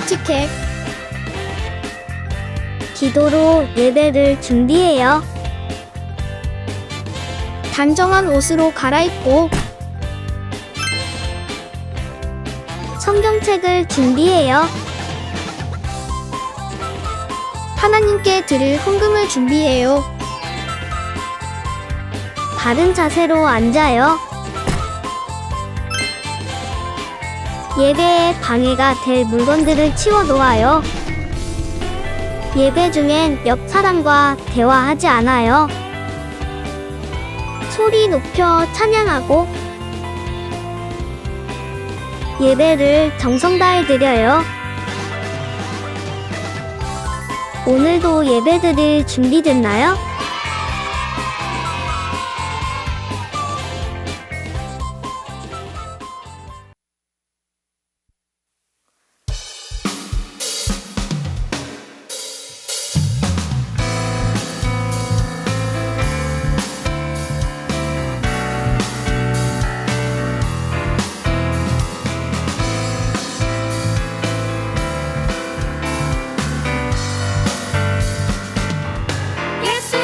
깜찍해. 기도로 예배를 준비해요. 단정한 옷으로 갈아입고 성경책을 준비해요. 하나님께 드릴 헌금을 준비해요. 바른 자세로 앉아요. 예배에 방해가 될 물건들을 치워 놓아요. 예배 중엔 옆 사람과 대화하지 않아요. 소리 높여 찬양하고 예배를 정성 다해 드려요. 오늘도 예배드릴 준비됐나요? 예수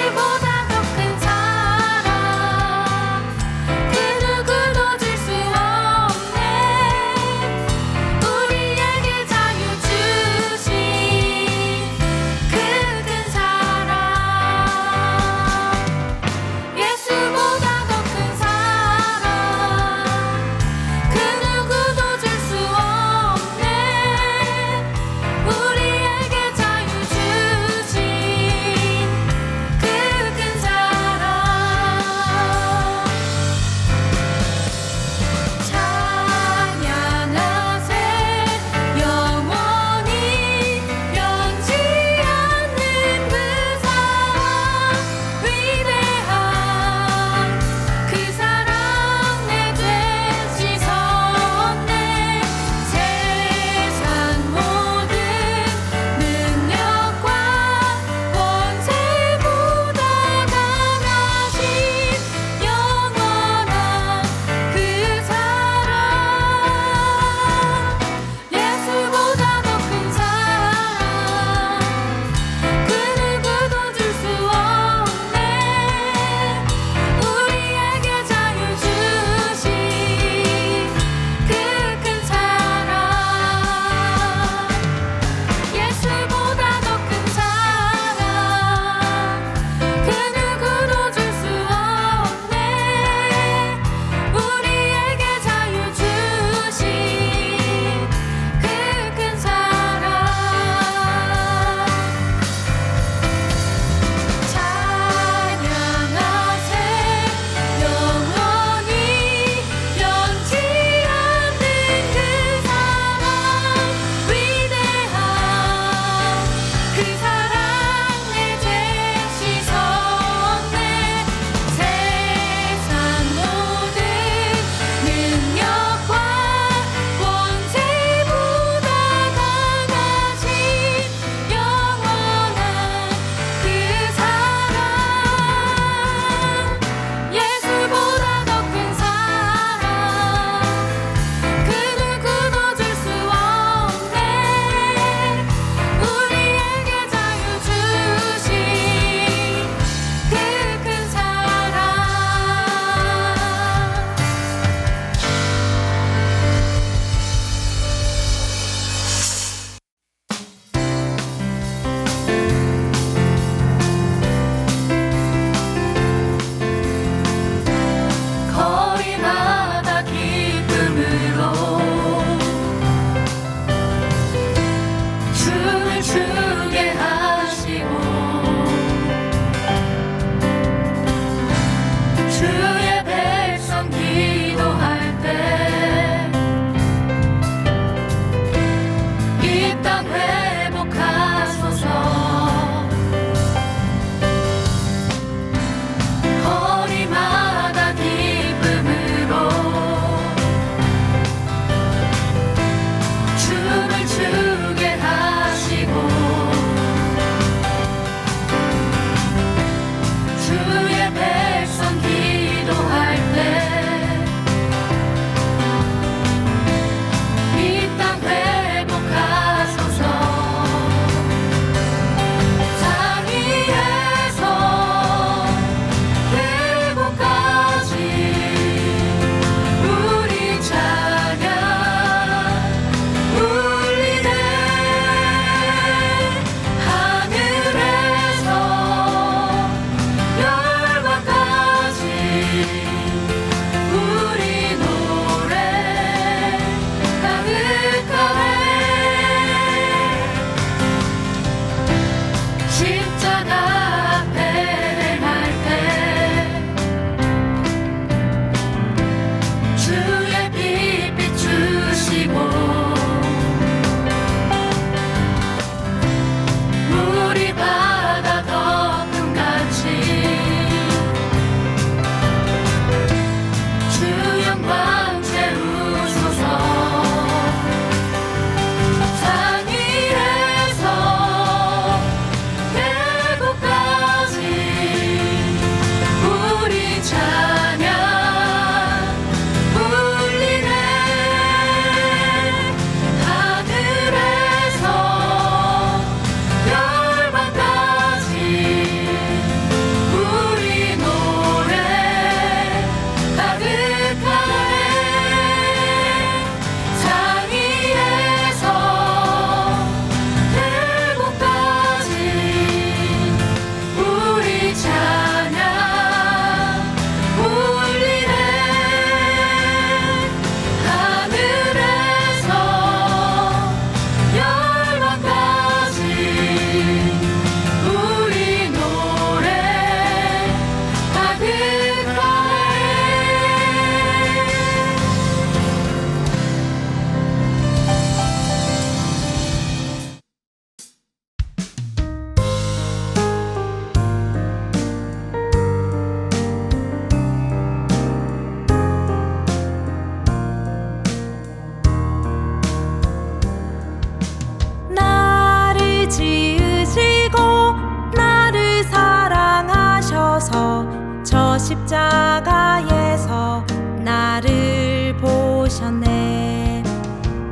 십자가에서 나를 보셨네.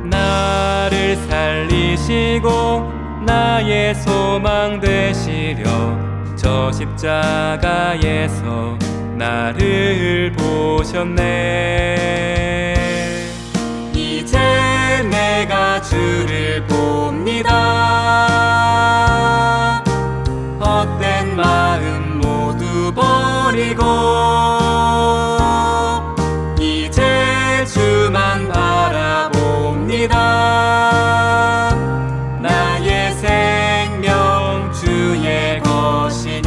나를 살리시고 나의 소망 되시려 저 십자가에서 나를 보셨네. 이제 내가 주를 봅니다. 헛된 마음 모두 버리고 이제 주만 바라봅니다. 나의 생명 주의 것이니.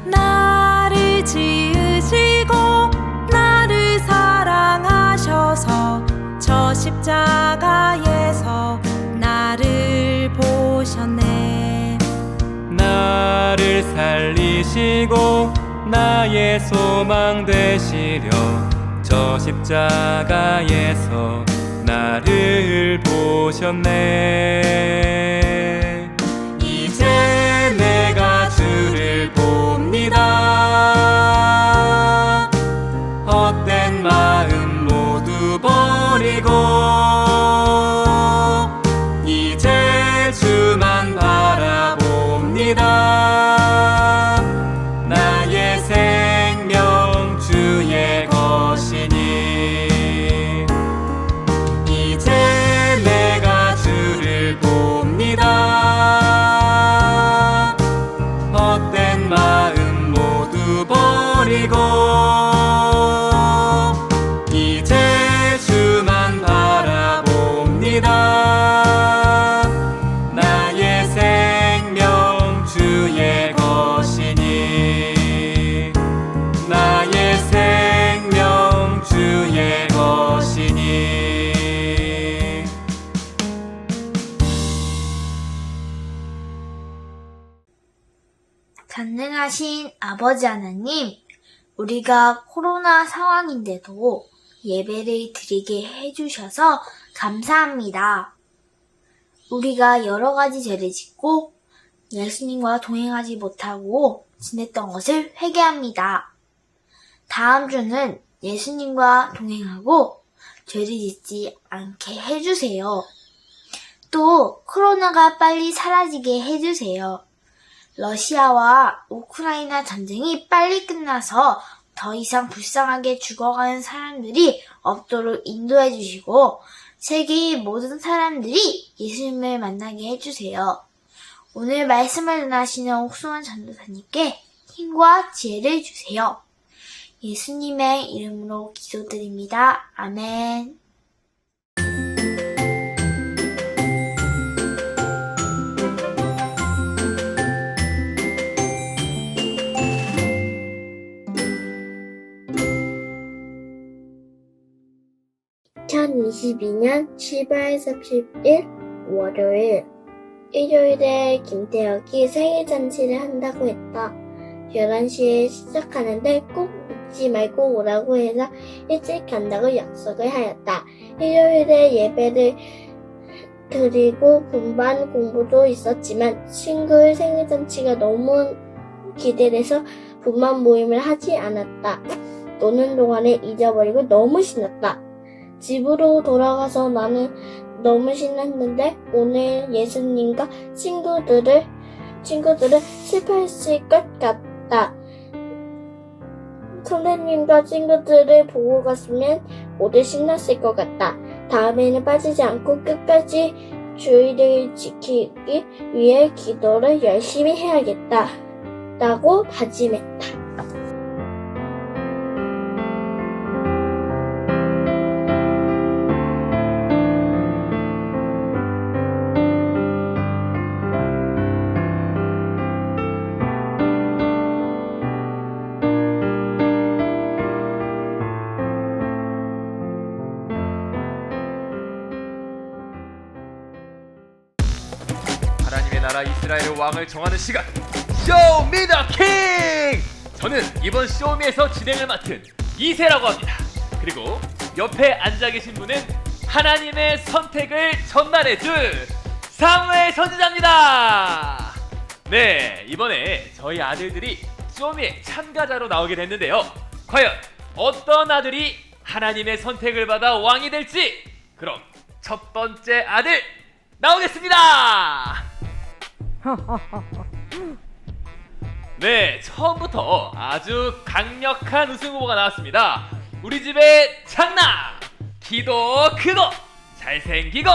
나를 지으시고 나를 사랑하셔서 저 십자가에서 나를 보셨네. 나를 살리시고 나의 소망 되시려 저 십자가에서 나를 보셨네. 이제 내가 주를 봅니다. 헛된 마음 모두 버리고 이제 주만 바라봅니다. 나의 생명 주의 것이니. 이제 내가 주를 봅니다. 헛된 마음 모두 버리고 이제 주만 바라봅니다. 나의 생명 주의 것이니. 나의 생명 주의 것이니. 전능하신 아버지 하나님, 우리가 코로나 상황인데도 예배를 드리게 해주셔서 감사합니다. 우리가 여러 가지 죄를 짓고 예수님과 동행하지 못하고 지냈던 것을 회개합니다. 다음 주는 예수님과 동행하고 죄를 짓지 않게 해주세요. 또 코로나가 빨리 사라지게 해주세요. 러시아와 우크라이나 전쟁이 빨리 끝나서 더 이상 불쌍하게 죽어가는 사람들이 없도록 인도해 주시고 세계의 모든 사람들이 예수님을 만나게 해주세요. 오늘 말씀을 전하시는 옥수원 전도사님께 힘과 지혜를 주세요. 예수님의 이름으로 기도드립니다. 아멘. (2022년 10월 30일) 월요일. 일요일에 김태혁이 생일잔치를 한다고 했다. 11시에 시작하는데 꼭 잊지 말고 오라고 해서 일찍 간다고 약속을 하였다. 일요일에 예배를 드리고 분반 공부도 있었지만 친구의 생일잔치가 너무 기대돼서 분반 모임을 하지 않았다. 노는 동안에 잊어버리고 너무 신났다. 집으로 돌아가서 나는 너무 신났는데 오늘 예수님과 친구들을 실패했을 것 같다. 선생님과 친구들을 보고 갔으면 모두 신났을 것 같다. 다음에는 빠지지 않고 끝까지 주의를 지키기 위해 기도를 열심히 해야겠다. 라고 다짐했다. 하나님의 나라 이스라엘의 왕을 정하는 시간, Show me the king! 저는 이번 쇼미에서 진행을 맡은 이세라고 합니다. 그리고 옆에 앉아 계신 분은 하나님의 선택을 전달해줄 사무엘 선지자입니다. 네, 이번에 저희 아들들이 쇼미에 참가자로 나오게 됐는데요. 과연 어떤 아들이 하나님의 선택을 받아 왕이 될지, 그럼 첫 번째 아들 나오겠습니다. 네, 처음부터 아주 강력한 우승 후보가 나왔습니다. 우리 집의 장남, 키도 크고 잘생기고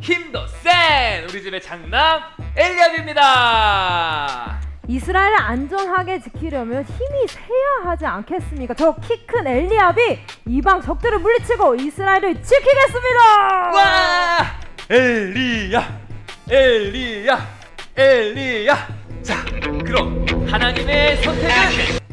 힘도 센 우리 집의 장남 엘리압입니다. 이스라엘을 안전하게 지키려면 힘이 세야 하지 않겠습니까? 저 키 큰 엘리압이 이방 적들을 물리치고 이스라엘을 지키겠습니다. 와! 엘리야, 엘리야, 엘리야. 자, 그럼 하나님의 선택은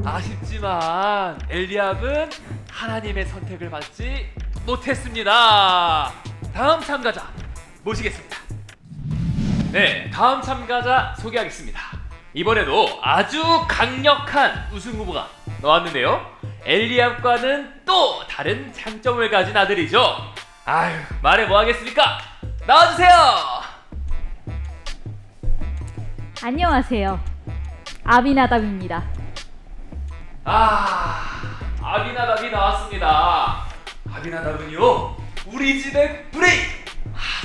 아쉽지만 엘리압은 하나님의 선택을 받지 못했습니다. 다음 참가자 모시겠습니다. 네, 다음 참가자 소개하겠습니다. 이번에도 아주 강력한 우승 후보가 나왔는데요. 엘리압과는 또 다른 장점을 가진 아들이죠. 아유, 말해 뭐 하겠습니까? 나와주세요. 안녕하세요. 아비나답입니다. 아비나답이 나왔습니다. 아비나답은요, 우리 집의 브레인.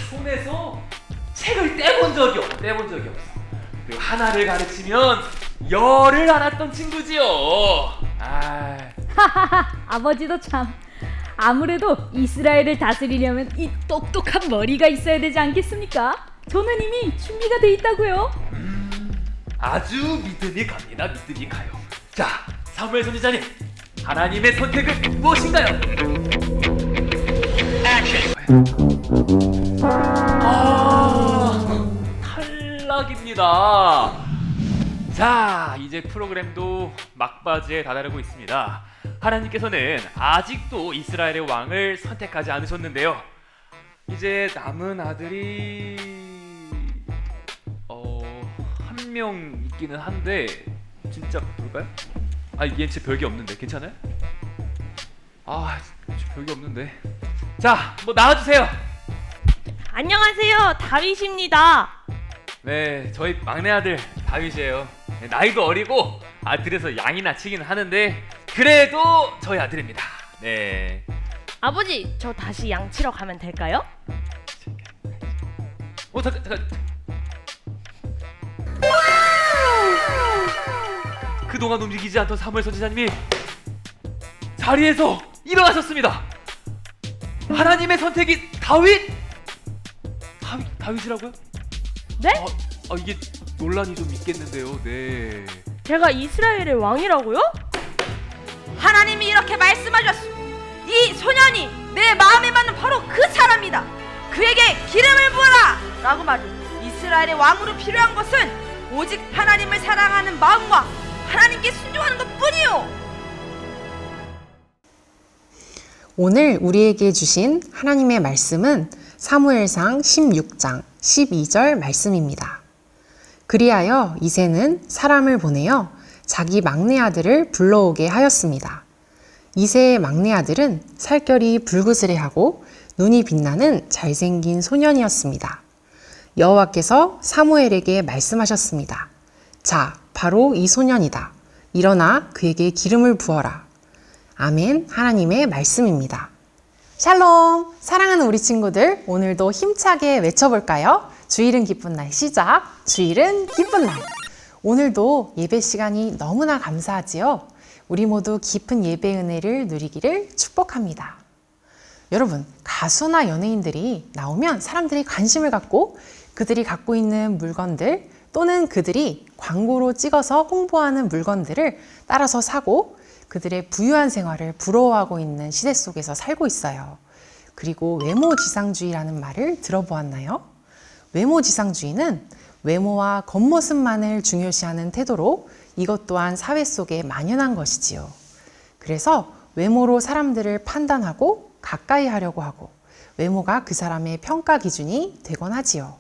손에서 책을 떼본 적이 없어. 그리고 하나를 가르치면 열을 알았던 친구지요. 아버지도 참. 아무래도 이스라엘을 다스리려면 이 똑똑한 머리가 있어야 되지 않겠습니까? 저는 이미 준비가 돼 있다고요. 아주 믿음이 갑니다. 믿음이 가요. 자, 사무엘 선지자님, 하나님의 선택은 무엇인가요? 탈락입니다. 자, 이제 프로그램도 막바지에 다다르고 있습니다. 하나님께서는 아직도 이스라엘의 왕을 선택하지 않으셨는데요. 이제 남은 아들이 한 명 있기는 한데 진짜 볼까요? 얘 진짜 별게 없는데 괜찮아요? 진짜 별게 없는데. 자, 뭐 나와주세요. 안녕하세요, 다윗입니다. 네, 저희 막내 아들 다윗이에요. 네, 나이도 어리고 들에서 양이나 치기는 하는데 그래도 저희 아들입니다. 네. 아버지, 저 다시 양치러 가면 될까요? 잠깐. 그동안 움직이지 않던 사무엘 선지자님이 자리에서 일어나셨습니다. 하나님의 선택이 다윗이라고요? 네? 이게 논란이 좀 있겠는데요. 네. 제가 이스라엘의 왕이라고요? 하나님이 이렇게 말씀하셨소. 이 소년이 내 마음에 맞는 바로 그 사람이다. 그에게 기름을 부어라 라고 말해. 이스라엘의 왕으로 필요한 것은 오직 하나님을 사랑하는 마음과 하나님께 순종하는 것뿐이요. 오늘 우리에게 주신 하나님의 말씀은 사무엘상 16장 12절 말씀입니다. 그리하여 이새는 사람을 보내어 자기 막내 아들을 불러오게 하였습니다. 이새의 막내 아들은 살결이 불그스레하고 눈이 빛나는 잘생긴 소년이었습니다. 여호와께서 사무엘에게 말씀하셨습니다. 자, 바로 이 소년이다. 일어나 그에게 기름을 부어라. 아멘. 하나님의 말씀입니다. 샬롬! 사랑하는 우리 친구들, 오늘도 힘차게 외쳐볼까요? 주일은 기쁜 날 시작! 주일은 기쁜 날! 오늘도 예배 시간이 너무나 감사하지요? 우리 모두 깊은 예배 은혜를 누리기를 축복합니다. 여러분, 가수나 연예인들이 나오면 사람들이 관심을 갖고 그들이 갖고 있는 물건들 또는 그들이 광고로 찍어서 홍보하는 물건들을 따라서 사고 그들의 부유한 생활을 부러워하고 있는 시대 속에서 살고 있어요. 그리고 외모지상주의라는 말을 들어보았나요? 외모지상주의는 외모와 겉모습만을 중요시하는 태도로 이것 또한 사회 속에 만연한 것이지요. 그래서 외모로 사람들을 판단하고 가까이 하려고 하고 외모가 그 사람의 평가 기준이 되곤 하지요.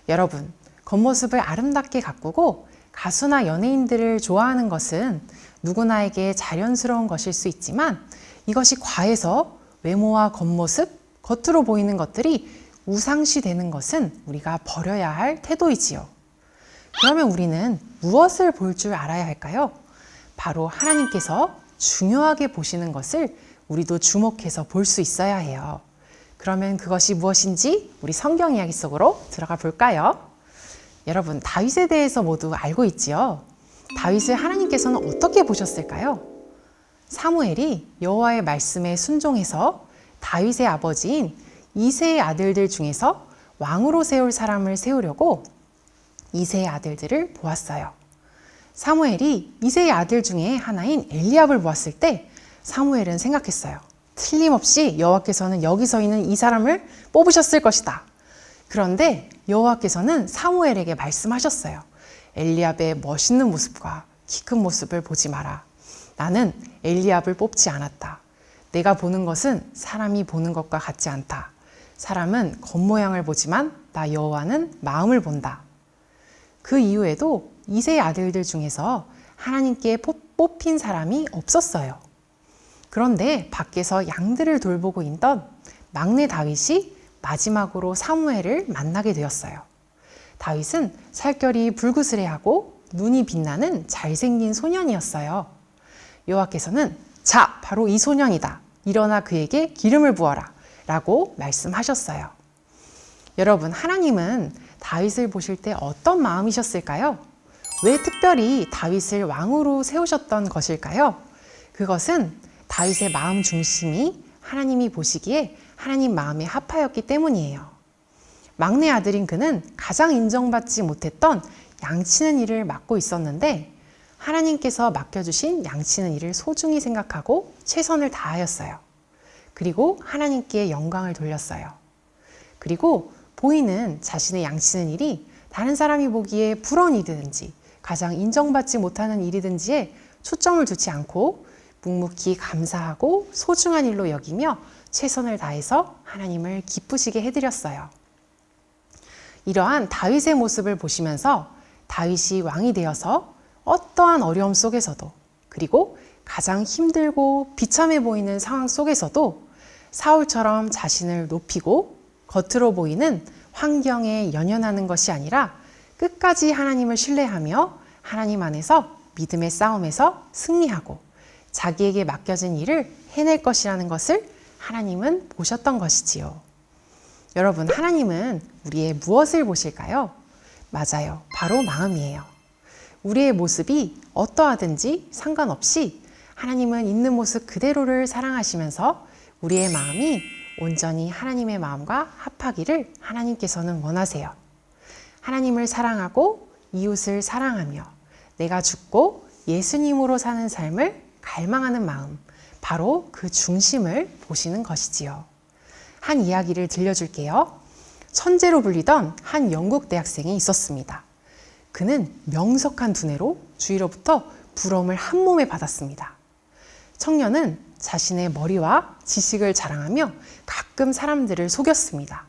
여러분, 겉모습을 아름답게 가꾸고 가수나 연예인들을 좋아하는 것은 누구나에게 자연스러운 것일 수 있지만 이것이 과해서 외모와 겉모습, 겉으로 보이는 것들이 우상시되는 것은 우리가 버려야 할 태도이지요. 그러면 우리는 무엇을 볼 줄 알아야 할까요? 바로 하나님께서 중요하게 보시는 것을 우리도 주목해서 볼 수 있어야 해요. 그러면 그것이 무엇인지 우리 성경 이야기 속으로 들어가 볼까요? 여러분, 다윗에 대해서 모두 알고 있지요? 다윗을 하나님께서는 어떻게 보셨을까요? 사무엘이 여호와의 말씀에 순종해서 다윗의 아버지인 이새의 아들들 중에서 왕으로 세울 사람을 세우려고 이새의 아들들을 보았어요. 사무엘이 이새의 아들 중에 하나인 엘리압을 보았을 때 사무엘은 생각했어요. 틀림없이 여호와께서는 여기 서 있는 이 사람을 뽑으셨을 것이다. 그런데 여호와께서는 사무엘에게 말씀하셨어요. 엘리압의 멋있는 모습과 키 큰 모습을 보지 마라. 나는 엘리압을 뽑지 않았다. 내가 보는 것은 사람이 보는 것과 같지 않다. 사람은 겉모양을 보지만 나 여호와는 마음을 본다. 그 이후에도 이새의 아들들 중에서 하나님께 뽑힌 사람이 없었어요. 그런데 밖에서 양들을 돌보고 있던 막내 다윗이 마지막으로 사무엘을 만나게 되었어요. 다윗은 살결이 불구스레하고 눈이 빛나는 잘생긴 소년이었어요. 여호와께서는 자, 바로 이 소년이다. 일어나 그에게 기름을 부어라. 라고 말씀하셨어요. 여러분, 하나님은 다윗을 보실 때 어떤 마음이셨을까요? 왜 특별히 다윗을 왕으로 세우셨던 것일까요? 그것은 다윗의 마음 중심이 하나님이 보시기에 하나님 마음에 합하였기 때문이에요. 막내 아들인 그는 가장 인정받지 못했던 양치는 일을 맡고 있었는데 하나님께서 맡겨주신 양치는 일을 소중히 생각하고 최선을 다하였어요. 그리고 하나님께 영광을 돌렸어요. 그리고 보이는 자신의 양치는 일이 다른 사람이 보기에 부러운 일이든지 가장 인정받지 못하는 일이든지에 초점을 두지 않고 묵묵히 감사하고 소중한 일로 여기며 최선을 다해서 하나님을 기쁘시게 해드렸어요. 이러한 다윗의 모습을 보시면서 다윗이 왕이 되어서 어떠한 어려움 속에서도 그리고 가장 힘들고 비참해 보이는 상황 속에서도 사울처럼 자신을 높이고 겉으로 보이는 환경에 연연하는 것이 아니라 끝까지 하나님을 신뢰하며 하나님 안에서 믿음의 싸움에서 승리하고 자기에게 맡겨진 일을 해낼 것이라는 것을 하나님은 보셨던 것이지요. 여러분, 하나님은 우리의 무엇을 보실까요? 맞아요. 바로 마음이에요. 우리의 모습이 어떠하든지 상관없이 하나님은 있는 모습 그대로를 사랑하시면서 우리의 마음이 온전히 하나님의 마음과 합하기를 하나님께서는 원하세요. 하나님을 사랑하고 이웃을 사랑하며 내가 죽고 예수님으로 사는 삶을 갈망하는 마음, 바로 그 중심을 보시는 것이지요. 한 이야기를 들려줄게요. 천재로 불리던 한 영국 대학생이 있었습니다. 그는 명석한 두뇌로 주위로부터 부러움을 한 몸에 받았습니다. 청년은 자신의 머리와 지식을 자랑하며 가끔 사람들을 속였습니다.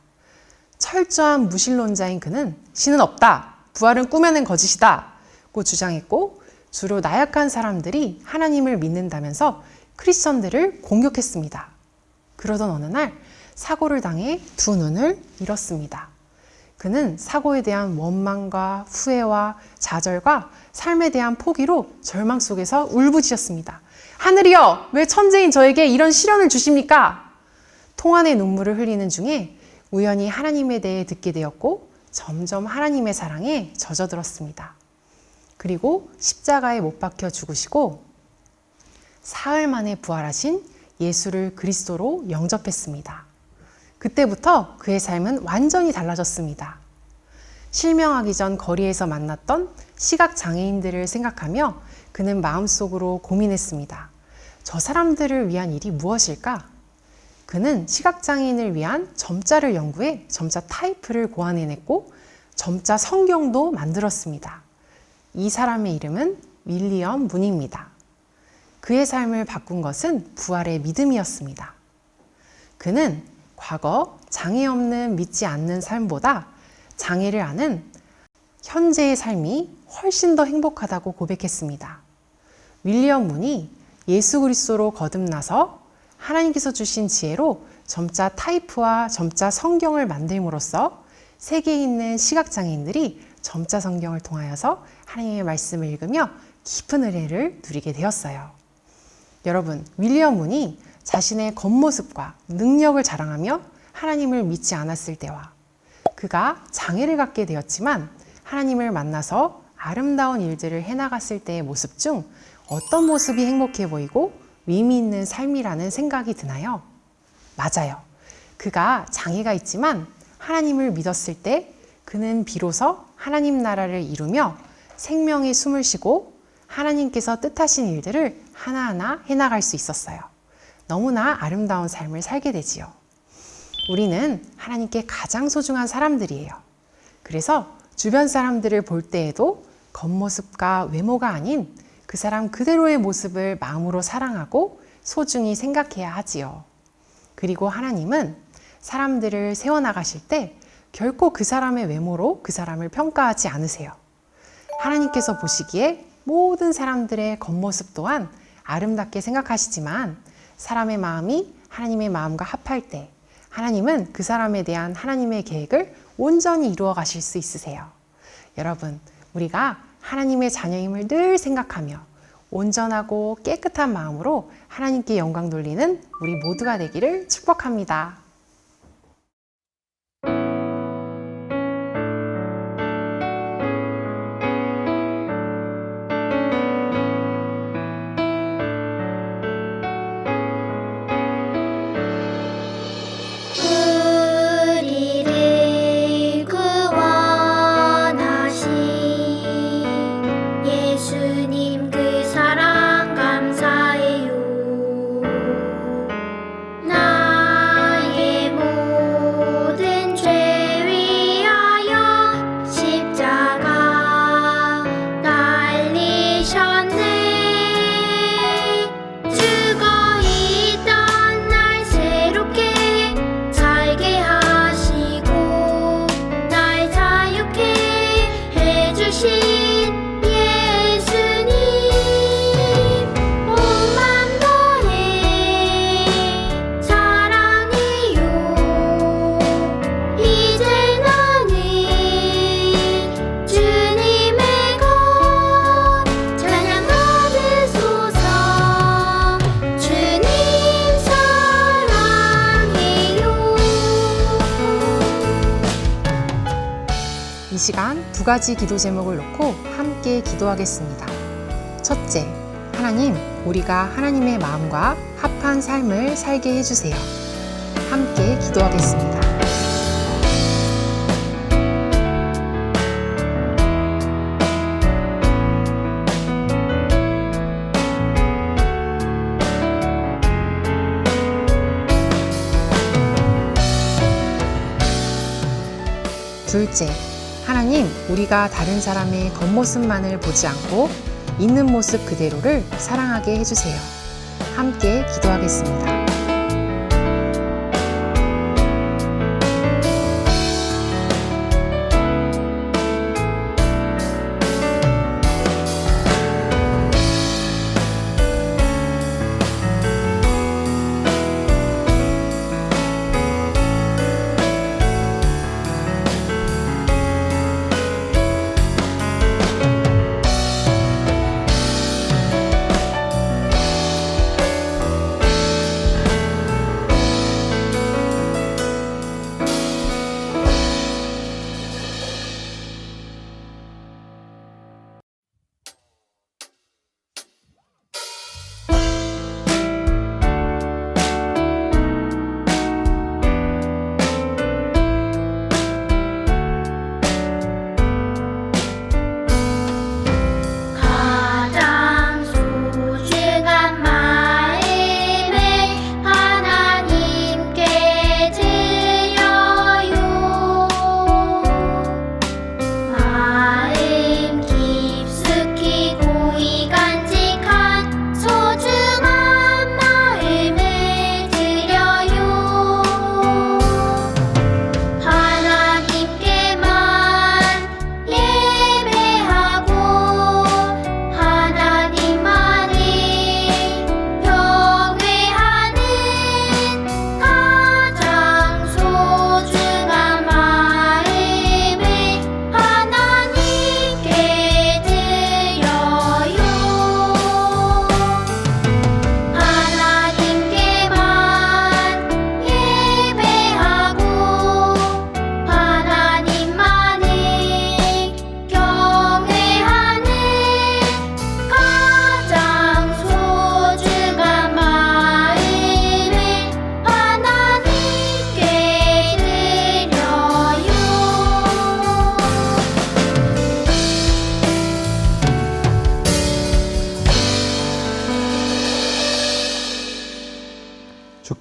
철저한 무신론자인 그는 신은 없다, 부활은 꾸며낸 거짓이다 고 주장했고 주로 나약한 사람들이 하나님을 믿는다면서 크리스천들을 공격했습니다. 그러던 어느 날 사고를 당해 두 눈을 잃었습니다. 그는 사고에 대한 원망과 후회와 좌절과 삶에 대한 포기로 절망 속에서 울부짖었습니다. 하늘이여, 왜 천재인 저에게 이런 시련을 주십니까? 통한의 눈물을 흘리는 중에 우연히 하나님에 대해 듣게 되었고 점점 하나님의 사랑에 젖어들었습니다. 그리고 십자가에 못 박혀 죽으시고 사흘 만에 부활하신 예수를 그리스도로 영접했습니다. 그때부터 그의 삶은 완전히 달라졌습니다. 실명하기 전 거리에서 만났던 시각장애인들을 생각하며 그는 마음속으로 고민했습니다. 저 사람들을 위한 일이 무엇일까? 그는 시각장애인을 위한 점자를 연구해 점자 타이프를 고안해냈고 점자 성경도 만들었습니다. 이 사람의 이름은 윌리엄 문입니다. 그의 삶을 바꾼 것은 부활의 믿음이었습니다. 그는 과거 장애 없는 믿지 않는 삶보다 장애를 아는 현재의 삶이 훨씬 더 행복하다고 고백했습니다. 윌리엄 문이 예수 그리스도로 거듭나서 하나님께서 주신 지혜로 점자 타이프와 점자 성경을 만들므로써 세계에 있는 시각장애인들이 점자 성경을 통하여서 하나님의 말씀을 읽으며 깊은 은혜를 누리게 되었어요. 여러분, 윌리엄 문이 자신의 겉모습과 능력을 자랑하며 하나님을 믿지 않았을 때와 그가 장애를 갖게 되었지만 하나님을 만나서 아름다운 일들을 해나갔을 때의 모습 중 어떤 모습이 행복해 보이고 의미 있는 삶이라는 생각이 드나요? 맞아요. 그가 장애가 있지만 하나님을 믿었을 때 그는 비로소 하나님 나라를 이루며 생명의 숨을 쉬고 하나님께서 뜻하신 일들을 하나하나 해나갈 수 있었어요. 너무나 아름다운 삶을 살게 되지요. 우리는 하나님께 가장 소중한 사람들이에요. 그래서 주변 사람들을 볼 때에도 겉모습과 외모가 아닌 그 사람 그대로의 모습을 마음으로 사랑하고 소중히 생각해야 하지요. 그리고 하나님은 사람들을 세워나가실 때 결코 그 사람의 외모로 그 사람을 평가하지 않으세요. 하나님께서 보시기에 모든 사람들의 겉모습 또한 아름답게 생각하시지만 사람의 마음이 하나님의 마음과 합할 때 하나님은 그 사람에 대한 하나님의 계획을 온전히 이루어 가실 수 있으세요. 여러분, 우리가 하나님의 자녀임을 늘 생각하며 온전하고 깨끗한 마음으로 하나님께 영광 돌리는 우리 모두가 되기를 축복합니다. 우리를 구원하신 예수님 그 사랑 감사해요. 나의 모든 죄 위하여 십자가 달리셨네. 죽어 있던 날 새롭게 살게 하시고 날 자유케 해주신 예수님, 온 맘 다해 사랑해요. 이제 나는 주님의 것 찬양 받으소서. 주님 사랑해요. 이 시간 두 가지 기도 제목을 놓고 함께 기도하겠습니다. 첫째, 하나님, 우리가 하나님의 마음과 합한 삶을 살게 해주세요. 함께 기도하겠습니다. 둘째, 하나님, 우리가 다른 사람의 겉모습만을 보지 않고 있는 모습 그대로를 사랑하게 해주세요. 함께 기도하겠습니다.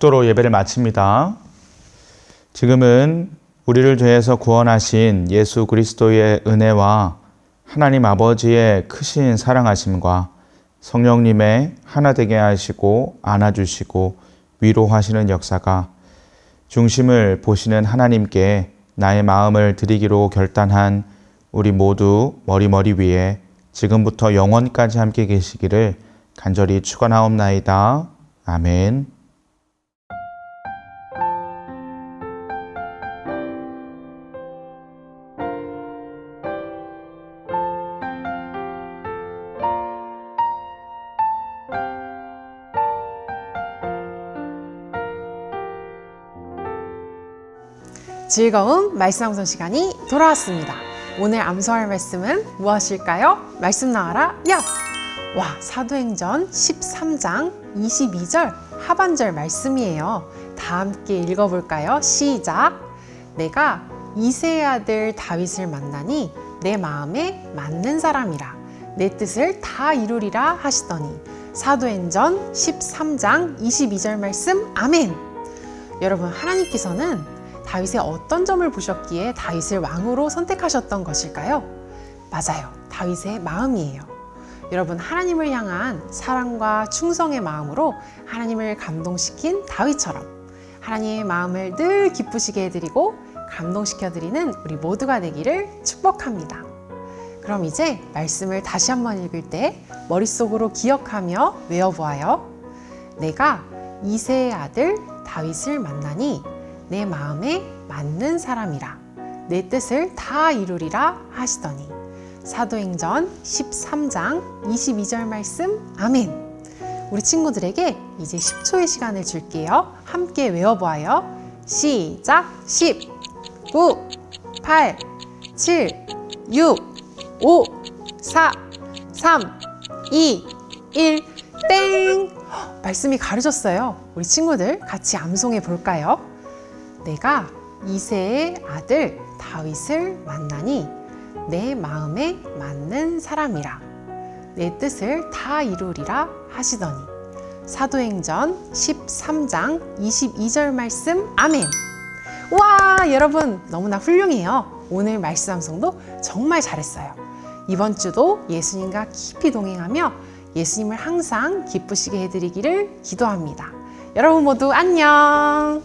기도로 예배를 마칩니다. 지금은 우리를 죄에서 구원하신 예수 그리스도의 은혜와 하나님 아버지의 크신 사랑하심과 성령님의 하나 되게 하시고 안아주시고 위로하시는 역사가 중심을 보시는 하나님께 나의 마음을 드리기로 결단한 우리 모두 머리 위에 지금부터 영원까지 함께 계시기를 간절히 축원하옵나이다. 아멘. 즐거운 말씀 암송 시간이 돌아왔습니다. 오늘 암송할 말씀은 무엇일까요? 말씀 나와라 야! 와, 사도행전 13장 22절 하반절 말씀이에요. 다 함께 읽어볼까요? 시작! 내가 이새의 아들 다윗을 만나니 내 마음에 맞는 사람이라 내 뜻을 다 이루리라 하시더니. 사도행전 13장 22절 말씀 아멘! 여러분, 하나님께서는 다윗의 어떤 점을 보셨기에 다윗을 왕으로 선택하셨던 것일까요? 맞아요. 다윗의 마음이에요. 여러분, 하나님을 향한 사랑과 충성의 마음으로 하나님을 감동시킨 다윗처럼 하나님의 마음을 늘 기쁘시게 해드리고 감동시켜드리는 우리 모두가 되기를 축복합니다. 그럼 이제 말씀을 다시 한번 읽을 때 머릿속으로 기억하며 외워보아요. 내가 이새의 아들 다윗을 만나니 내 마음에 맞는 사람이라 내 뜻을 다 이루리라 하시더니. 사도행전 13장 22절 말씀 아멘. 우리 친구들에게 이제 10초의 시간을 줄게요. 함께 외워보아요. 시작. 10, 9, 8, 7, 6, 5, 4, 3, 2, 1 땡! 말씀이 가려졌어요. 우리 친구들 같이 암송해 볼까요? 내가 이새의 아들 다윗을 만나니 내 마음에 맞는 사람이라 내 뜻을 다 이루리라 하시더니. 사도행전 13장 22절 말씀 아멘. 와, 여러분 너무나 훌륭해요. 오늘 말씀 암송도 정말 잘했어요. 이번 주도 예수님과 깊이 동행하며 예수님을 항상 기쁘시게 해드리기를 기도합니다. 여러분 모두 안녕.